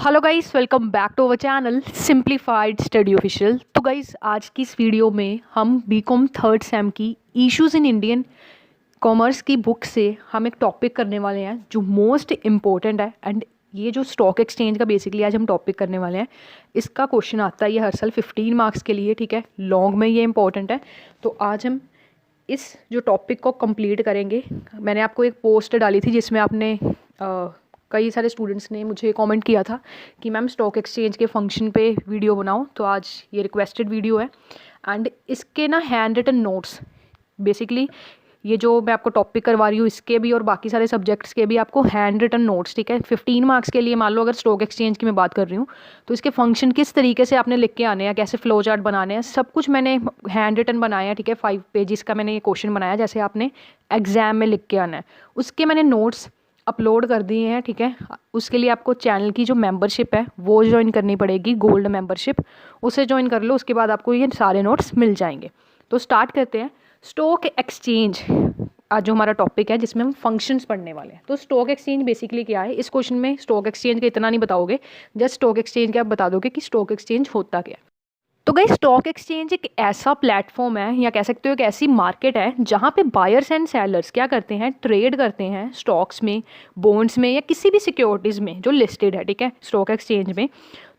Hello guys, welcome back to our channel simplified study official. तो guys, आज की इस वीडियो में हम बीकॉम थर्ड सेम की इश्यूज इन इंडियन कॉमर्स की बुक से हम एक टॉपिक करने वाले हैं जो मोस्ट इम्पोर्टेंट है। एंड ये जो स्टॉक एक्सचेंज का बेसिकली आज हम टॉपिक करने वाले हैं, इसका क्वेश्चन आता है ये हर साल 15 मार्क्स के लिए, ठीक है। लॉन्ग में ये इंपॉर्टेंट है। तो आज हम इस जो टॉपिक को कंप्लीट करेंगे। मैंने आपको एक पोस्ट डाली थी जिसमें आपने कई सारे स्टूडेंट्स ने मुझे कमेंट किया था कि मैम स्टॉक एक्सचेंज के फंक्शन पे वीडियो बनाओ, तो आज ये रिक्वेस्टेड वीडियो है। एंड इसके ना हैंड रिटन नोट्स, बेसिकली ये जो मैं आपको टॉपिक करवा रही हूँ इसके भी और बाकी सारे सब्जेक्ट्स के भी आपको हैंड रिटन नोट्स, ठीक है। 15 मार्क्स के लिए मान लो अगर स्टॉक एक्सचेंज की मैं बात कर रही हूँ तो इसके फंक्शन किस तरीके से आपने लिख के आने हैं, कैसे फ्लो चार्ट बनाने हैं, सब कुछ मैंने हैंड रिटन बनाया है, ठीक है। 5 पेजेस का मैंने ये क्वेश्चन बनाया जैसे आपने एग्जाम में लिख के आना है। उसके मैंने नोट्स अपलोड कर दिए हैं, ठीक है। उसके लिए आपको चैनल की जो मेंबरशिप है वो ज्वाइन करनी पड़ेगी, गोल्ड मेंबरशिप, उसे ज्वाइन कर लो। उसके बाद आपको ये सारे नोट्स मिल जाएंगे। तो स्टार्ट करते हैं। स्टॉक एक्सचेंज आज जो हमारा टॉपिक है जिसमें हम फंक्शंस पढ़ने वाले हैं। तो स्टॉक एक्सचेंज बेसिकली क्या है, इस क्वेश्चन में स्टॉक एक्सचेंज का इतना नहीं बताओगे, जस्ट स्टॉक एक्सचेंज का आप बता दोगे कि स्टॉक एक्सचेंज होता क्या है। तो गाइस, स्टॉक एक्सचेंज एक ऐसा प्लेटफॉर्म है या कह सकते हो एक ऐसी मार्केट है जहाँ पे बायर्स एंड सेलर्स क्या करते हैं, ट्रेड करते हैं स्टॉक्स में, बॉन्ड्स में या किसी भी सिक्योरिटीज़ में जो लिस्टेड है, ठीक है, स्टॉक एक्सचेंज में।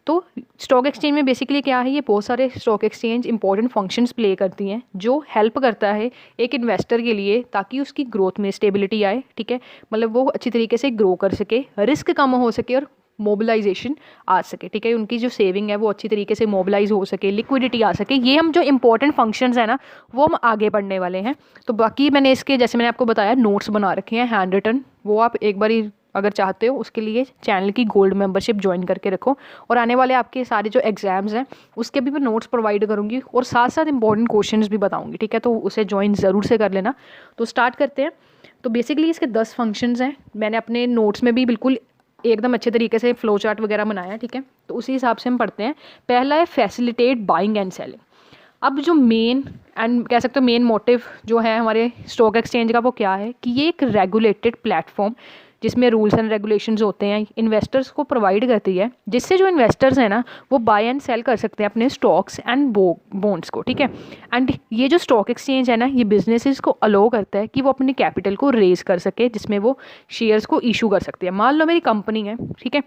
तो स्टॉक एक्सचेंज में बेसिकली क्या है, ये बहुत सारे stock exchange important functions play करती हैं जो हेल्प करता है एक इन्वेस्टर के लिए ताकि उसकी ग्रोथ में स्टेबिलिटी आए, ठीक है। मतलब वो अच्छी तरीके से ग्रो कर सके, रिस्क कम हो सके और मोबिलाइजेशन आ सके, ठीक है। उनकी जो सेविंग है वो अच्छी तरीके से मोबिलाइज हो सके, लिक्विडिटी आ सके। ये हम जो इंपॉर्टेंट फंक्शंस है ना वो हम आगे पढ़ने वाले हैं। तो बाकी मैंने इसके जैसे मैंने आपको बताया नोट्स बना रखे हैं हैंड रिटन, वो आप एक बार अगर चाहते हो उसके लिए चैनल की गोल्ड मेंबरशिप ज्वाइन करके रखो। और आने वाले आपके सारे जो एग्जाम्स हैं उसके भी मैं नोट्स प्रोवाइड करूँगी और साथ साथ इंपॉर्टेंट क्वेश्चंस भी बताऊँगी, ठीक है। तो उसे ज्वाइन ज़रूर से कर लेना। तो स्टार्ट करते हैं। तो बेसिकली इसके 10 फंक्शंस हैं। मैंने अपने नोट्स में भी बिल्कुल एकदम अच्छे तरीके से फ्लो चार्ट वगैरह बनाया, ठीक है। तो उसी हिसाब से हम पढ़ते हैं। पहला है फैसिलिटेट बाइंग एंड सेलिंग। अब जो मेन एंड कह सकते हो मेन मोटिव जो है हमारे स्टॉक एक्सचेंज का वो क्या है कि ये एक रेगुलेटेड प्लेटफॉर्म जिसमें रूल्स एंड रेगुलेशंस होते हैं इन्वेस्टर्स को प्रोवाइड करती है, जिससे जो इन्वेस्टर्स हैं ना वो बाय एंड सेल कर सकते हैं अपने स्टॉक्स एंड बॉन्ड्स को, ठीक है। एंड ये जो स्टॉक एक्सचेंज है ना ये बिजनेसेस को अलो करता है कि वो अपनी कैपिटल को रेज कर सके, जिसमें वो शेयर्स को इशू कर सकते हैं। मान लो मेरी कंपनी है, ठीक है,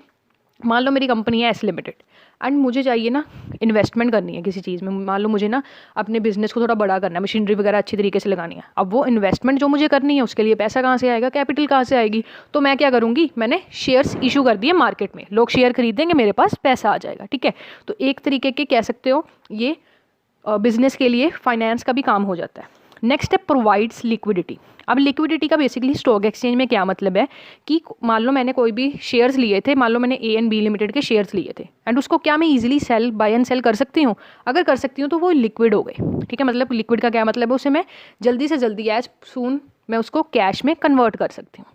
मान लो मेरी कंपनी है एस लिमिटेड एंड मुझे चाहिए ना इन्वेस्टमेंट करनी है किसी चीज़ में। मान लो मुझे ना अपने बिजनेस को थोड़ा बड़ा करना है, मशीनरी वगैरह अच्छी तरीके से लगानी है। अब वो इन्वेस्टमेंट जो मुझे करनी है उसके लिए पैसा कहाँ से आएगा, कैपिटल कहाँ से आएगी। तो मैं क्या करूँगी, मैंने शेयर्स इशू कर दिए मार्केट में, लोग शेयर खरीदेंगे, मेरे पास पैसा आ जाएगा, ठीक है। तो एक तरीके के कह सकते हो ये बिजनेस के लिए फाइनेंस का भी काम हो जाता है। नेक्स्ट है प्रोवाइड्स लिक्विडिटी। अब लिक्विडिटी का बेसिकली स्टॉक एक्सचेंज में क्या मतलब है कि मान लो मैंने कोई भी शेयर्स लिए थे, मान लो मैंने ए एंड बी लिमिटेड के शेयर्स लिए थे एंड उसको क्या मैं easily sell buy and sell कर सकती हूँ। अगर कर सकती हूँ तो वो लिक्विड हो गए, ठीक है। मतलब लिक्विड का क्या मतलब है, उसे मैं जल्दी से जल्दी एज सून मैं उसको कैश में कन्वर्ट कर सकती हूँ,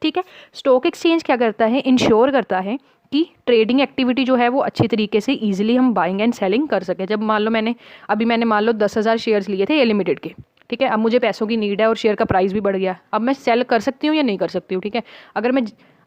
ठीक है। स्टॉक एक्सचेंज क्या करता है, इंश्योर करता है कि ट्रेडिंग एक्टिविटी जो है वो अच्छी तरीके से इजीली हम बाइंग एंड सेलिंग कर सकें। जब मान लो मैंने मान लो 10,000 शेयर्स लिए थे ए लिमिटेड के, ठीक है। अब मुझे पैसों की नीड है और शेयर का प्राइस भी बढ़ गया, अब मैं सेल कर सकती हूँ या नहीं कर सकती हूँ, ठीक है। अगर मैं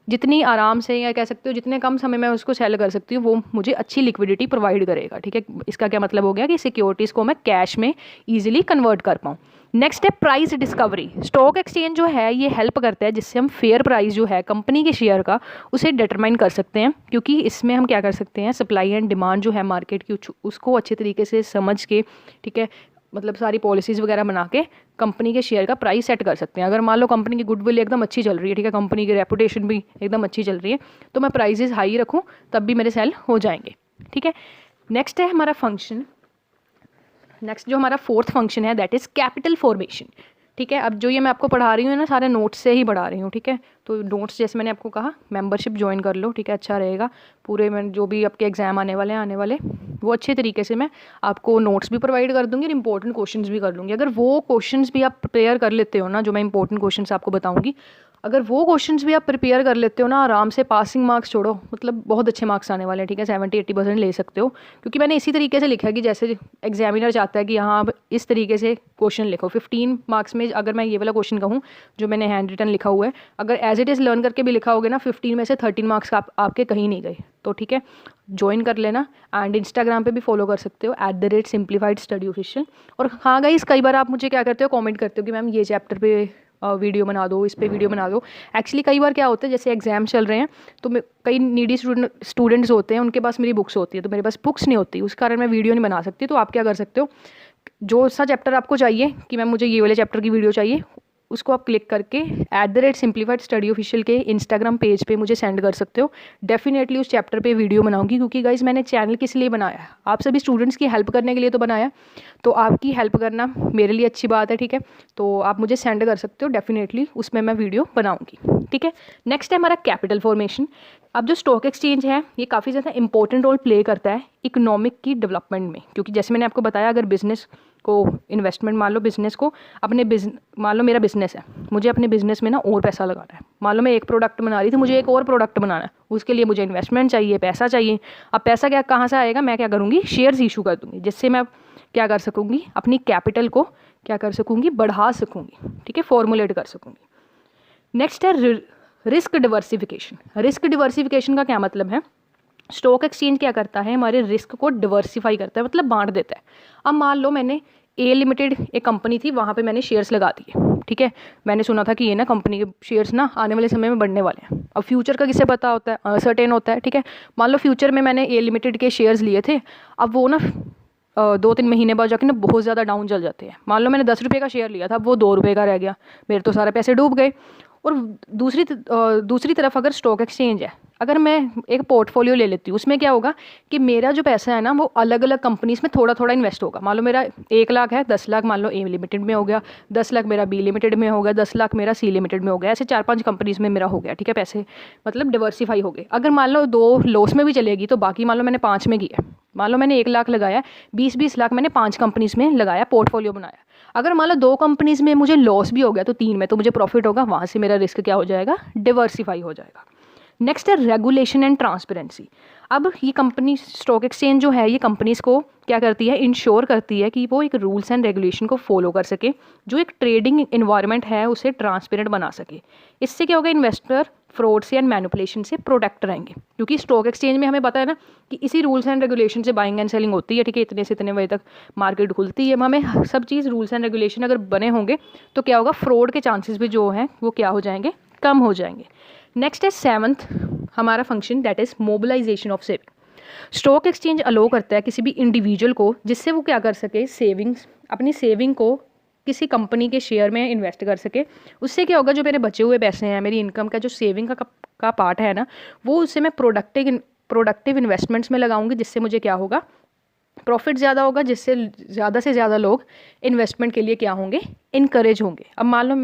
जितनी आराम से या कह सकते हो जितने कम समय में उसको सेल कर सकती हूँ वो मुझे अच्छी लिक्विडिटी प्रोवाइड करेगा, ठीक है। इसका क्या मतलब हो गया कि सिक्योरिटीज़ को मैं कैश में ईजिली कन्वर्ट कर पाऊँ। नेक्स्ट है प्राइस डिस्कवरी। स्टॉक एक्सचेंज जो है ये हेल्प करता है जिससे हम फेयर प्राइस जो है कंपनी के शेयर का उसे डिटरमाइन कर सकते हैं, क्योंकि इसमें हम क्या कर सकते हैं, सप्लाई एंड डिमांड जो है मार्केट की उसको अच्छे तरीके से समझ के, ठीक है, मतलब सारी पॉलिसीज़ वगैरह बना के कंपनी के शेयर का प्राइस सेट कर सकते हैं। अगर मान लो कंपनी की गुडविल एकदम अच्छी चल रही है, ठीक है, कंपनी की रेपुटेशन भी एकदम अच्छी चल रही है, तो मैं प्राइसेस हाई रखूँ तब भी मेरे सेल हो जाएंगे, ठीक है। नेक्स्ट है हमारा फंक्शन, नेक्स्ट जो हमारा फोर्थ फंक्शन है दैट इज़ कैपिटल फॉर्मेशन, ठीक है। अब जो ये मैं आपको पढ़ा रही हूँ ना सारे नोट्स से ही पढ़ा रही हूँ, ठीक है। तो नोट्स जैसे मैंने आपको कहा मेंबरशिप ज्वाइन कर लो, ठीक है, अच्छा रहेगा। पूरे में जो भी आपके एग्जाम आने वाले वो अच्छे तरीके से मैं आपको नोट्स भी प्रोवाइड कर दूँगी और इंपॉर्टेंट क्वेश्चंस भी कर दूँगी। अगर वो क्वेश्चंस भी आप प्रिपेयर कर लेते हो ना, जो मैं इंपॉर्टेंट क्वेश्चंस आपको बताऊँगी, अगर वो क्वेश्चंस भी आप प्रिपेयर कर लेते हो ना, आराम से पासिंग मार्क्स छोड़ो, मतलब बहुत अच्छे मार्क्स आने वाले हैं, ठीक है। 70-80% ले सकते हो, क्योंकि मैंने इसी तरीके से लिखा है कि जैसे एग्जामिनर चाहता है कि हाँ आप इस तरीके से क्वेश्चन लिखो। 15 मार्क्स में अगर मैं ये वाला क्वेश्चन कहूँ जो मैंने हैंड रिटन लिखा हुआ है, अगर एज इट इज़ लर्न करके भी लिखा होगा ना, 15 में से 13 मार्क्स आपके कहीं नहीं गए, तो ठीक है, ज्वाइन कर लेना। एंड इंस्टाग्राम पे भी फॉलो कर सकते हो @simplified_study_official। और हाँ गाइस, कई बार आप मुझे क्या करते हो, कमेंट करते हो कि मैम ये चैप्टर पे वीडियो बना दो, इस पे वीडियो बना दो। एक्चुअली कई बार क्या होता है, जैसे एग्जाम चल रहे हैं तो कई नीडी स्टूडेंट्स होते हैं, उनके पास मेरी बुक्स होती है, तो मेरे पास बुक्स नहीं होती, उस कारण मैं वीडियो नहीं बना सकती। तो आप क्या कर सकते हो, जो सा चैप्टर आपको चाहिए कि मैम मुझे ये वाले चैप्टर की वीडियो चाहिए, उसको आप क्लिक करके @simplified_study_official के इंस्टाग्राम पेज पे मुझे सेंड कर सकते हो। डेफिनेटली उस चैप्टर पे वीडियो बनाऊंगी, क्योंकि गाइज मैंने चैनल किस लिए बनाया है, आप सभी स्टूडेंट्स की हेल्प करने के लिए तो बनाया। तो आपकी हेल्प करना मेरे लिए अच्छी बात है, ठीक है। तो आप मुझे सेंड कर सकते हो, डेफिनेटली उसमें मैं वीडियो बनाऊंगी, ठीक है। नेक्स्ट है हमारा कैपिटल फॉर्मेशन। अब जो स्टॉक एक्सचेंज है ये काफ़ी ज़्यादा इंपॉर्टेंट रोल प्ले करता है इकोनॉमिक की डेवलपमेंट में, क्योंकि जैसे मैंने आपको बताया, अगर बिजनेस को इन्वेस्टमेंट, मान लो बिजनेस को अपने मान लो मेरा बिजनेस है, मुझे अपने बिजनेस में ना और पैसा लगाना है। मान लो मैं एक प्रोडक्ट बना रही थी, मुझे एक और प्रोडक्ट बनाना है, उसके लिए मुझे इन्वेस्टमेंट चाहिए, पैसा चाहिए। अब पैसा क्या कहाँ से आएगा, मैं क्या करूँगी, शेयर्स इशू कर दूँगी, जिससे मैं क्या कर सकूँगी, अपनी कैपिटल को क्या कर सकूँगी, बढ़ा सकूँगी, ठीक है, फॉर्मुलेट कर सकूँगी। नेक्स्ट है रिस्क डिवर्सिफिकेशन। रिस्क डिवर्सिफिकेशन का क्या मतलब है, स्टॉक एक्सचेंज क्या करता है, हमारे रिस्क को डिवर्सिफाई करता है, मतलब बांट देता है। अब मान लो मैंने ए लिमिटेड एक कंपनी थी, वहाँ पे मैंने शेयर्स लगा दिए, ठीक है। मैंने सुना था कि ये ना कंपनी के शेयर्स ना आने वाले समय में बढ़ने वाले हैं। अब फ्यूचर का किसे पता होता है, अनसर्टेन होता है, ठीक है। मान लो फ्यूचर में मैंने ए लिमिटेड के शेयर्स लिए थे, अब वो ना 2-3 महीने बाद जाके ना बहुत ज़्यादा डाउन चल जाते हैं। मान लो मैंने 10 रुपये का शेयर लिया था, अब वो 2 रुपये का रह गया, मेरे तो सारे पैसे डूब गए। और दूसरी तरफ अगर स्टॉक एक्सचेंज है, अगर मैं एक पोर्टफोलियो ले लेती हूँ, उसमें क्या होगा कि मेरा जो पैसा है ना वो अलग अलग कंपनीज में थोड़ा थोड़ा इन्वेस्ट होगा। मान लो मेरा 1 लाख है, 10 लाख मान लो ए लिमिटेड में हो गया, 10 लाख मेरा बी लिमिटेड में हो गया, 10 लाख मेरा सी लिमिटेड में हो गया, ऐसे 4-5 कंपनीज में मेरा हो गया, ठीक है। पैसे मतलब डिवर्सीफाई हो गए। अगर मान लो 2 लॉस में भी चलेगी तो बाकी मान लो मैंने 5 में किया, मान लो मैंने 1 लाख लगाया, 20-20 लाख मैंने 5 कंपनीज में लगाया, पोर्टफोलियो बनाया। अगर मान लो 2 कंपनीज में मुझे लॉस भी हो गया तो 3 में तो मुझे प्रॉफिट होगा, वहाँ से मेरा रिस्क क्या हो जाएगा, डिवर्सीफाई हो जाएगा। नेक्स्ट है रेगुलेशन एंड ट्रांसपेरेंसी। अब ये कंपनी स्टॉक एक्सचेंज जो है ये कंपनीज को क्या करती है, इंश्योर करती है कि वो एक रूल्स एंड रेगुलेशन को फॉलो कर सके, जो एक ट्रेडिंग इन्वायरमेंट है उसे ट्रांसपेरेंट बना सके। इससे क्या होगा, इन्वेस्टर फ्रॉड से एंड मैनिपुलेशन से प्रोटेक्ट रहेंगे, क्योंकि स्टॉक एक्सचेंज में हमें पता है ना कि इसी रूल्स एंड रेगुलेशन से बाइंग एंड सेलिंग होती है, ठीक है। इतने से इतने बजे तक मार्केट खुलती है, हमें सब चीज़ रूल्स एंड रेगुलेशन अगर बने होंगे तो क्या होगा, फ्रॉड के चांसेस भी जो हैं वो क्या हो जाएंगे, कम हो जाएंगे। नेक्स्ट है 7th हमारा function, that is mobilisation of saving. Stock exchange allow करता है किसी भी इंडिविजुअल को, जिससे वो क्या कर सके, सेविंग्स, अपनी सेविंग को किसी कंपनी के शेयर में इन्वेस्ट कर सके। उससे क्या होगा, जो मेरे बचे हुए पैसे हैं, मेरी इनकम का जो सेविंग का पार्ट है ना, वो उससे मैं प्रोडक्टिव इन्वेस्टमेंट्स में लगाऊंगी, जिससे मुझे क्या होगा, प्रॉफिट ज़्यादा होगा, जिससे ज़्यादा से ज़्यादा लोग इन्वेस्टमेंट के लिए क्या होंगे, इनकरेज होंगे। अब मान लो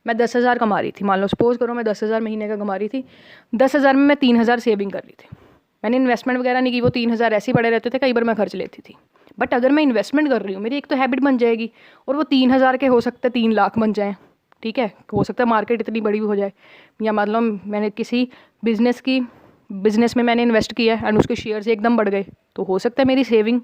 मैं 10,000 कमा रही थी, मान लो सपोज करो मैं 10,000 महीने का कमा रही थी, 10,000 में मैं 3,000 सेविंग कर रही थी, मैंने इन्वेस्टमेंट वगैरह नहीं की, वो 3,000 ऐसे ही पड़े रहते थे, कई बार मैं खर्च लेती थी। बट अगर मैं इन्वेस्टमेंट कर रही हूँ, मेरी एक तो हैबिट बन जाएगी, और वो 3,000 के हो सकते हैं 3 लाख बन जाएँ, ठीक है। हो सकता है मार्केट इतनी बड़ी भी हो जाए, या मतलब मैंने किसी बिजनेस में मैंने इन्वेस्ट किया है एंड उसके शेयर्स एकदम बढ़ गए, तो हो सकता है मेरी सेविंग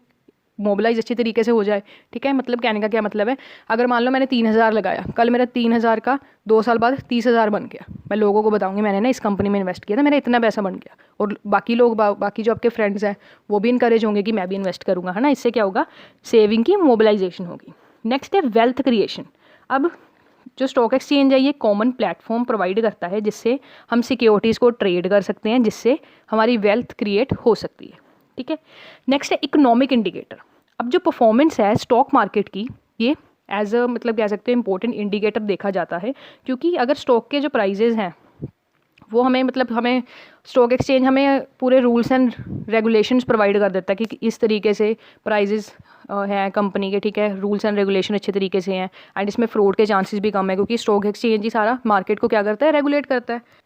मोबिलाइज अच्छी तरीके से हो जाए, ठीक है। मतलब कहने का क्या मतलब है, अगर मान लो मैंने 3,000 लगाया, कल मेरा 3,000 का 2 साल बाद 30,000 बन गया, मैं लोगों को बताऊंगी मैंने ना इस कंपनी में इन्वेस्ट किया था, मेरा इतना पैसा बन गया, और बाकी लोग बाकी जो आपके फ्रेंड्स हैं वो भी इनकरेज होंगे कि मैं भी इन्वेस्ट करूँगा, है ना। इससे क्या होगा, सेविंग की मोबिलाइजेशन होगी। नेक्स्ट है वेल्थ क्रिएशन। अब जो स्टॉक एक्सचेंज है ये कॉमन प्लेटफॉर्म प्रोवाइड करता है, जिससे हम सिक्योरिटीज़ को ट्रेड कर सकते हैं, जिससे हमारी वेल्थ क्रिएट हो सकती है, ठीक है। नेक्स्ट है इकोनॉमिक इंडिकेटर। अब जो परफॉर्मेंस है स्टॉक मार्केट की, ये एज अ मतलब कह सकते हैं इंपॉर्टेंट इंडिकेटर देखा जाता है, क्योंकि अगर स्टॉक के जो प्राइजेज हैं वो हमें स्टॉक एक्सचेंज हमें पूरे रूल्स एंड रेगुलेशंस प्रोवाइड कर देता है कि इस तरीके से प्राइजेस हैं कंपनी के, ठीक है। रूल्स एंड रेगुलेशन अच्छे तरीके से हैं एंड इसमें फ्रॉड के चांसेस भी कम है, क्योंकि स्टॉक एक्सचेंज ही सारा मार्केट को क्या करता है, रेगुलेट करता है।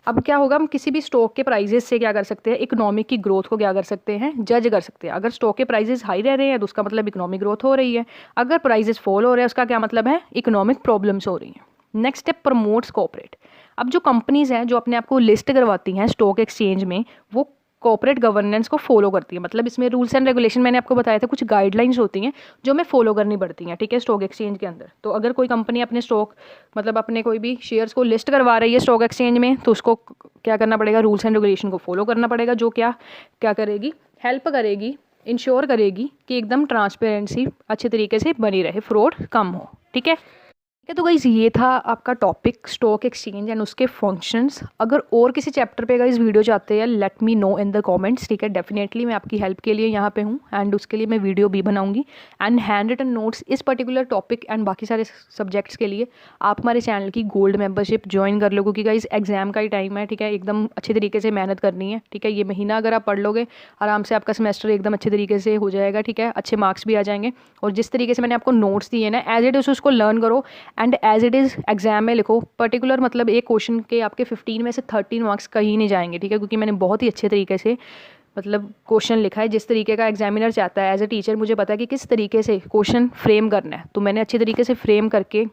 अब क्या होगा, हम किसी भी स्टॉक के प्राइजेस से क्या कर सकते हैं, इकोनॉमिक की ग्रोथ को क्या कर सकते हैं, जज कर सकते हैं। अगर स्टॉक के प्राइजेस हाई रह रहे हैं तो उसका मतलब इकोनॉमिक ग्रोथ हो रही है, अगर प्राइजेस फॉल हो रहे हैं उसका क्या मतलब है, इकोनॉमिक प्रॉब्लम्स हो रही हैं। Next step, promotes corporate. अब जो कंपनीज हैं जो अपने आप को लिस्ट करवाती हैं स्टॉक एक्सचेंज में, वो कॉर्पोरेट गवर्नेंस को फॉलो करती है। मतलब इसमें रूल्स एंड रेगुलेशन मैंने आपको बताया था, कुछ गाइडलाइंस होती हैं जो हमें फॉलो करनी पड़ती हैं, ठीक है, स्टॉक एक्सचेंज के अंदर। तो अगर कोई कंपनी अपने स्टॉक मतलब अपने कोई भी शेयर्स को लिस्ट करवा रही है स्टॉक एक्सचेंज में, तो उसको क्या करना पड़ेगा, रूल्स एंड रेगुलेशन को फॉलो करना पड़ेगा, जो क्या क्या करेगी, हेल्प करेगी, इंश्योर करेगी कि एकदम ट्रांसपेरेंसी अच्छे तरीके से बनी रहे, फ्रॉड कम हो, ठीक है। ठीक है, तो गाइज़ ये था आपका टॉपिक स्टॉक एक्सचेंज एंड उसके फंक्शंस। अगर और किसी चैप्टर पे गाइज़ वीडियो चाहते हैं, let me know in the comments, ठीक है। डेफिनेटली मैं आपकी हेल्प के लिए यहाँ पे हूँ एंड उसके लिए मैं वीडियो भी बनाऊंगी। एंड हैंड रिटन नोट्स इस पर्टिकुलर टॉपिक एंड बाकी सारे सब्जेक्ट्स के लिए आप हमारे चैनल की गोल्ड मेंबरशिप ज्वाइन कर लो, क्योंकि गाइज़ एग्जाम का ही टाइम है, ठीक है, एकदम अच्छे तरीके से मेहनत करनी है, ठीक है। ये महीना अगर आप पढ़ लोगे आराम से आपका सेमेस्टर एकदम अच्छे तरीके से हो जाएगा, ठीक है, अच्छे मार्क्स भी आ जाएंगे। और जिस तरीके से मैंने आपको नोट्स दिए ना, एज इट इज़ उसको लर्न करो and as it is exam में लिखो पर्टिकुलर। मतलब एक क्वेश्चन के आपके 15 में से 13 मार्क्स कहीं नहीं जाएंगे, ठीक है, क्योंकि मैंने बहुत ही अच्छे तरीके से मतलब क्वेश्चन लिखा है जिस तरीके का एग्जामिनर चाहता है। एज ए टीचर मुझे पता है कि किस तरीके से क्वेश्चन फ्रेम करना है, तो मैंने अच्छे तरीके से फ्रेम करके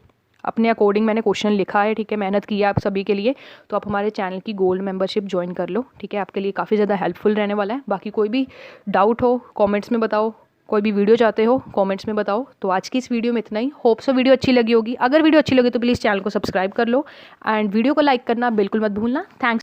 अपने अकॉर्डिंग मैंने क्वेश्चन लिखा है, ठीक है, मेहनत की है आप सभी के लिए। तो आप हमारे चैनल की गोल्ड मेंबरशिप ज्वाइन कर लो, ठीक है, आपके लिए काफ़ी ज़्यादा हेल्पफुल रहने वाला है। बाकी कोई भी डाउट हो कमेंट्स में बताओ, कोई भी वीडियो चाहते हो कमेंट्स में बताओ। तो आज की इस वीडियो में इतना ही। होप सो वीडियो अच्छी लगी होगी। अगर वीडियो अच्छी लगी तो प्लीज़ चैनल को सब्सक्राइब कर लो एंड वीडियो को लाइक करना बिल्कुल मत भूलना। थैंक्स।